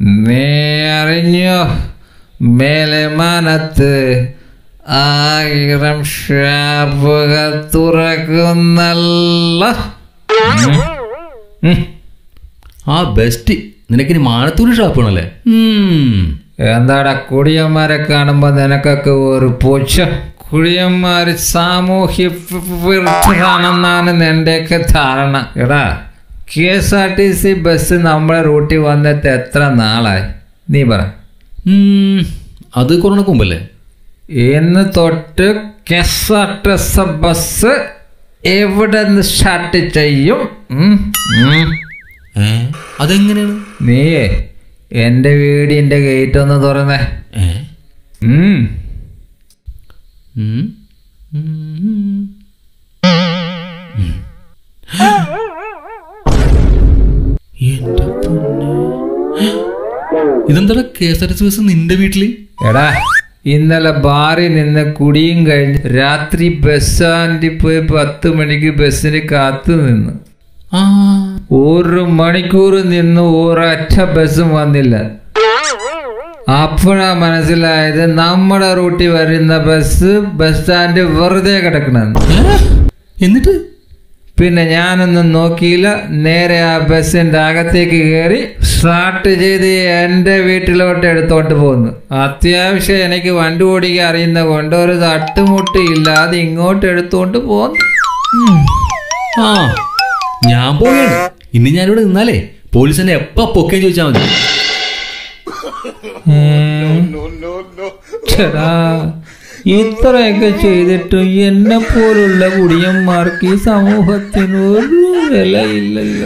നീ അറിഞ്ഞോ, മേലെ മാനത്ത് 1000 ഷാപ്പുകൾ തുറക്കുന്നല്ല. ആ ബെസ്റ്റ്, നിനക്കിനി മാനത്തൂര് ഷാപ്പാണല്ലേ? എന്താടാ കുടിയന്മാരെ കാണുമ്പോ നിനക്കൊക്കെ ഒരു പൂച്ച? കുടിയന്മാര് സാമൂഹ്യ വിരുദ്ധരാണെന്നാണ് എന്റെയൊക്കെ ധാരണ. എടാ, KSRTC ബസ് നമ്മളെ റൂട്ടിൽ വന്നിട്ട് എത്ര നാളായി നീ പറ? അത് കൊറോണക്ക് മുമ്പല്ലേ? ഇന്ന് തൊട്ട് KSRTC ബസ് എവിടെ നിന്ന് സ്റ്റാർട്ട് ചെയ്യും? അതെങ്ങനെയാണ്? നീയേ എന്റെ വീടിന്റെ ഗേറ്റ് ഒന്ന് തുറന്നേ. ഇതെന്താ KSRTC ബസ് നിന്റെ വീട്ടില്? എടാ, ഇന്നലെ ബാറിൽ നിന്ന് കുടിയും കഴിഞ്ഞ് രാത്രി ബസ് സ്റ്റാൻഡിൽ പോയി 10 മണിക്ക് ബസ്സിന് കാത്തു നിന്ന്. 1 മണിക്കൂർ നിന്ന് ഒരൊറ്റ ബസ്സും വന്നില്ല. അപ്പോഴാ മനസ്സിലായത് നമ്മുടെ റൂട്ടിൽ വരുന്ന ബസ് സ്റ്റാൻഡ് വെറുതെ കിടക്കണെന്ന്. എന്നിട്ട് പിന്നെ ഞാനൊന്നും നോക്കിയില്ല, നേരെ ആ ബസ്സിന്റെ അകത്തേക്ക് കയറി സ്റ്റാർട്ട് ചെയ്ത് എന്റെ വീട്ടിലോട്ട് എടുത്തോട്ട് പോന്നു. അത്യാവശ്യം എനിക്ക് വണ്ടി ഓടിക്കാൻ അറിയുന്ന കൊണ്ട് ഒരു തട്ടുമുട്ട് ഇല്ലാതെ ഇങ്ങോട്ട് എടുത്തോണ്ട് പോന്നു. ഞാൻ പോവുകയാണ്. ഇനി ഞാനിവിടെ നിന്നാലേ പോലീസ് എന്നെ എപ്പ പൊക്കെ ചോദിച്ചാൽ മതി. ചേടാ, ഇത്രയൊക്കെ ചെയ്തിട്ടും എന്നെ പോലുള്ള കുടിയന്മാർക്ക് ഈ സമൂഹത്തിന് ഒരു വിലയില്ല.